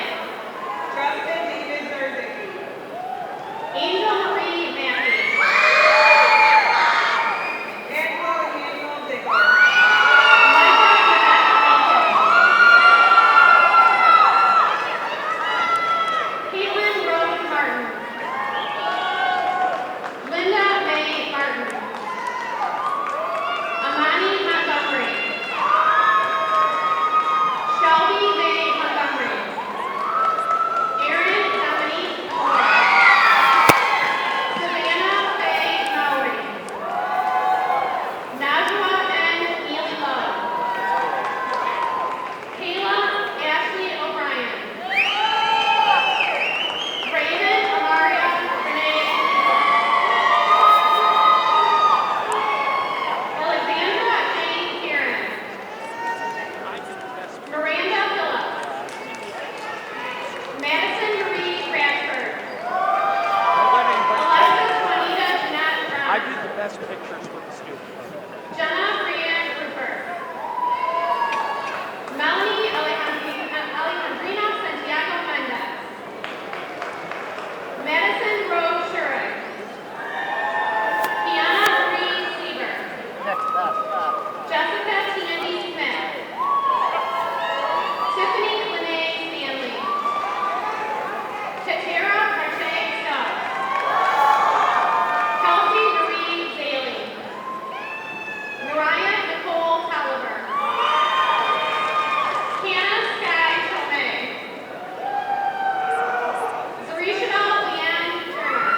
Angel Marie Mackey. Micah Rebecca Bacon. Caitlin Rose Martin. Linda May Martin. Amani Montgomery. Shelby May Montgomery. Erin Dominique Moore. Savannah Faye Mowry. Najwa N. Neely Love. Kayla Ashley O'Brien. Raven Amaria Renee. Alexandra Jane Karen. Miranda Phillips. Madison Marie Bradford. Alexis Juanita Jeanette Brown. I do the best pictures for the students. Jenna Brianne Rupert. Melanie Alejandrina Santiago Mendez. Madison Rose Shurek. Kiana Marie Sieber. Jessica Tandy Smith. Tiffany Lene Stanley. Tatara Pache Stubbs. Kelsey Marie Zaley. Mariah Nicole Tolliver. Hannah Sky Tomei. Zarishna Leanne Turner.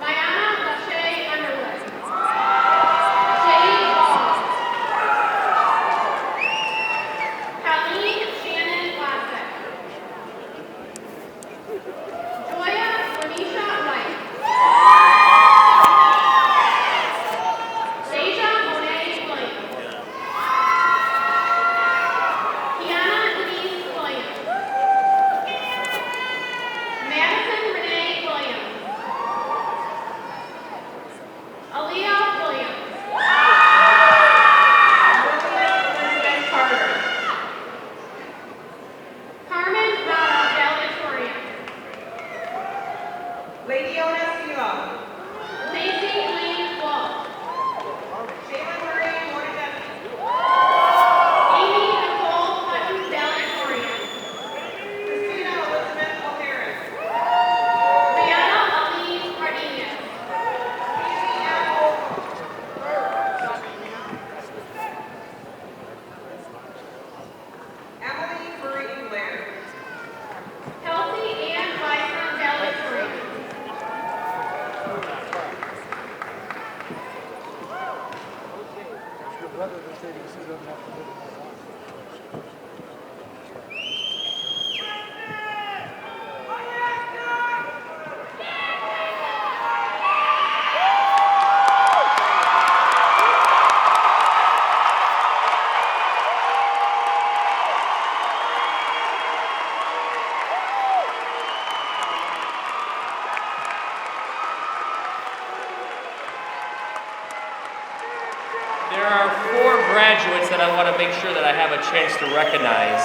Mayana Lachey Underwood. Jade Ball. Colleen Shannon Wassick. Joya Lanisha White. Deja Monet Williams. Kiana Denise Williams. Madison Renee Williams. Aaliyah Williams. Elizabeth Carter. Carmen Rada valedictorian. Lacey Elaine Wolf. Amy Nicole Hutton valedictorian. Rihanna Ali Cardenas. Kelsey Ann Weissman valedictorian. There are 4 graduates that I want to make sure that I have a chance to recognize.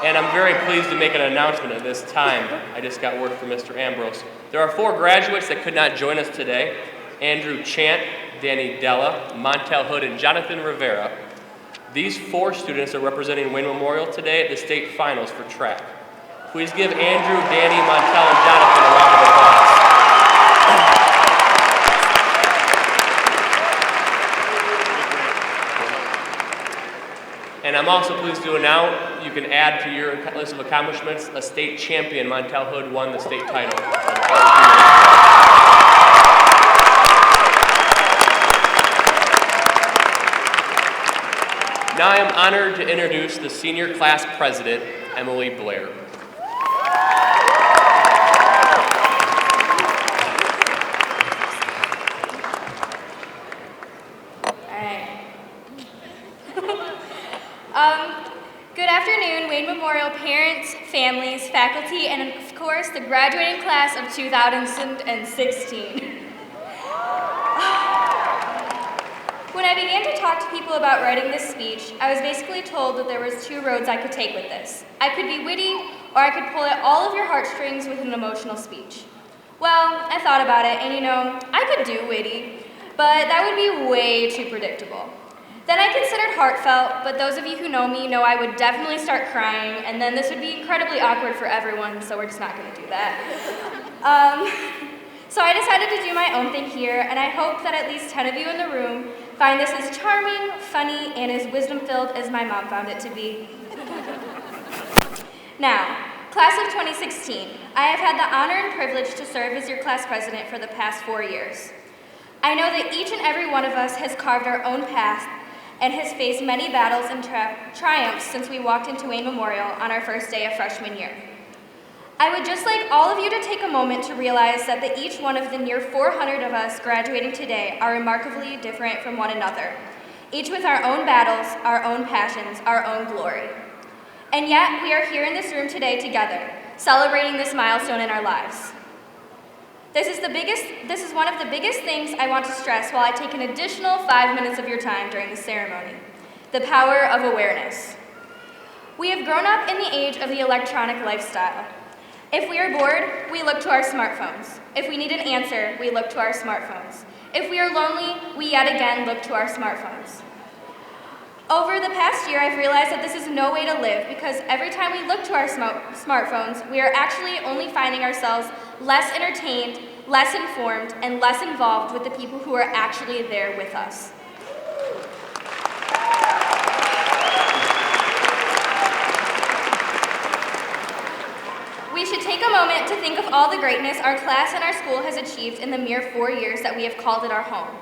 And I'm very pleased to make an announcement at this time. I just got word from Mr. Ambrose. There are 4 graduates that could not join us today. Andrew Chant, Danny Della, Montel Hood, and Jonathan Rivera. These 4 students are representing Wayne Memorial today at the state finals for track. Please give Andrew, Danny, Montel, and Jonathan a round of applause. And And I'm also pleased to announce you can add to your list of accomplishments a state champion. Montel Hood won the state title. Now I am honored to introduce the senior class president, Emily Blair. Good afternoon, Wayne Memorial parents, families, faculty, and of course, the graduating class of 2016. When I began to talk to people about writing this speech, I was basically told that there was two roads I could take with this. I could be witty, or I could pull at all of your heartstrings with an emotional speech. Well, I thought about it, and you know, I could do witty, but that would be way too predictable. Then I considered heartfelt, but those of you who know me know I would definitely start crying, and then this would be incredibly awkward for everyone, so we're just not going to do that. So I decided to do my own thing here, and I hope that at least 10 of you in the room find this as charming, funny, and as wisdom-filled as my mom found it to be. Now, class of 2016, I have had the honor and privilege to serve as your class president for the past 4 years. I know that each and every one of us has carved our own path and has faced many battles and triumphs since we walked into Wayne Memorial on our first day of freshman year. I would just like all of you to take a moment to realize that each one of the near 400 of us graduating today are remarkably different from one another, each with our own battles, our own passions, our own glory. And yet, we are here in this room today together, celebrating this milestone in our lives. This is one of the biggest things I want to stress while I take an additional 5 minutes of your time during the ceremony: the power of awareness. We have grown up in the age of the electronic lifestyle. If we are bored, we look to our smartphones. If we need an answer, we look to our smartphones. If we are lonely, we yet again look to our smartphones. Over the past year, I've realized that this is no way to live because every time we look to our smartphones, we are actually only finding ourselves less entertained, less informed, and less involved with the people who are actually there with us. We should take a moment to think of all the greatness our class and our school has achieved in the mere 4 years that we have called it our home.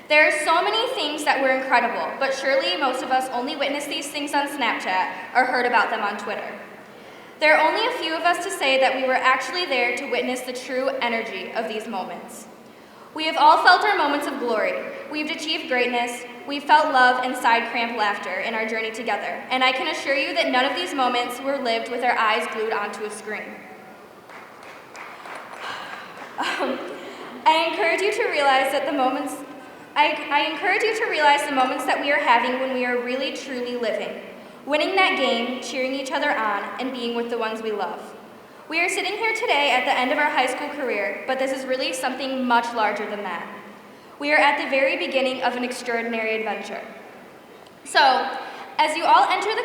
There are so many things that were incredible, but surely most of us only witnessed these things on Snapchat or heard about them on Twitter. There are only a few of us to say that we were actually there to witness the true energy of these moments. We have all felt our moments of glory. We've achieved greatness. We've felt love and side-cramp laughter in our journey together. And I can assure you that none of these moments were lived with our eyes glued onto a screen. I encourage you to realize the moments that we are having when we are really, truly living. Winning that game, cheering each other on, and being with the ones we love. We are sitting here today at the end of our high school career, but this is really something much larger than that. We are at the very beginning of an extraordinary adventure. So, as you all enter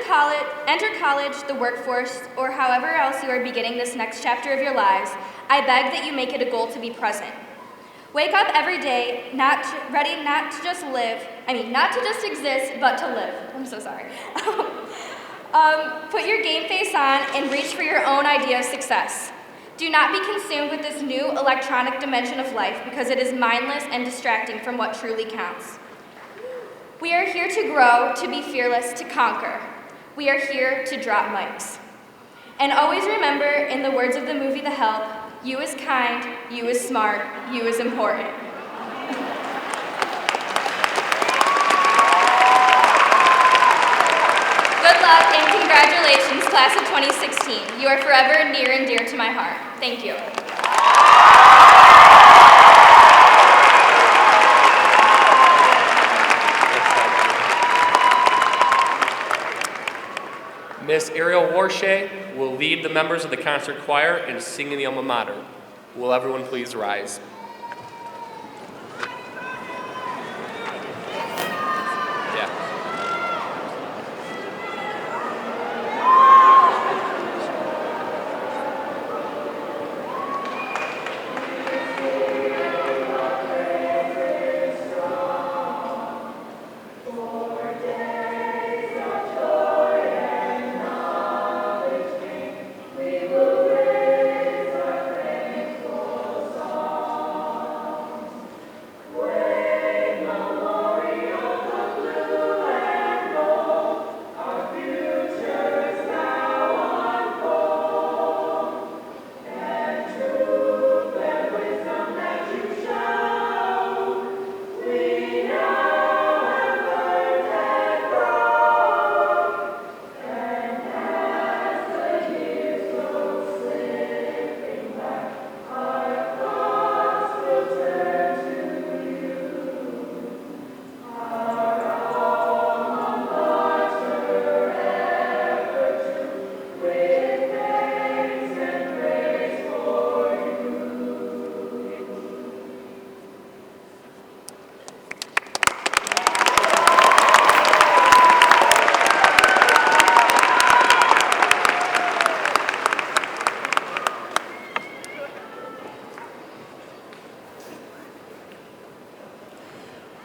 college, the workforce, or however else you are beginning this next chapter of your lives, I beg that you make it a goal to be present. Wake up every day, not to just exist, but to live. I'm so sorry. Put your game face on and reach for your own idea of success. Do not be consumed with this new electronic dimension of life because it is mindless and distracting from what truly counts. We are here to grow, to be fearless, to conquer. We are here to drop mics. And always remember, in the words of the movie The Help, you is kind, you is smart, you is important. Good luck and congratulations, class of 2016. You are forever near and dear to my heart. Thank you. Miss Ariel Warshay will lead the members of the concert choir in singing the alma mater. Will everyone please rise?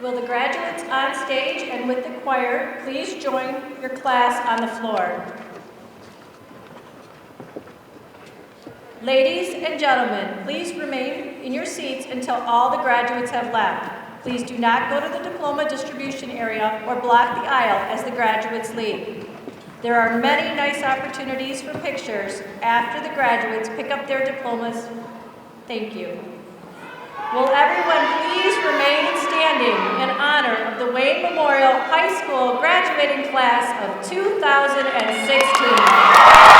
Will the graduates on stage and with the choir please join your class on the floor? Ladies and gentlemen, please remain in your seats until all the graduates have left. Please do not go to the diploma distribution area or block the aisle as the graduates leave. There are many nice opportunities for pictures after the graduates pick up their diplomas. Thank you. Will everyone please remain standing in honor of the Wayne Memorial High School graduating class of 2016.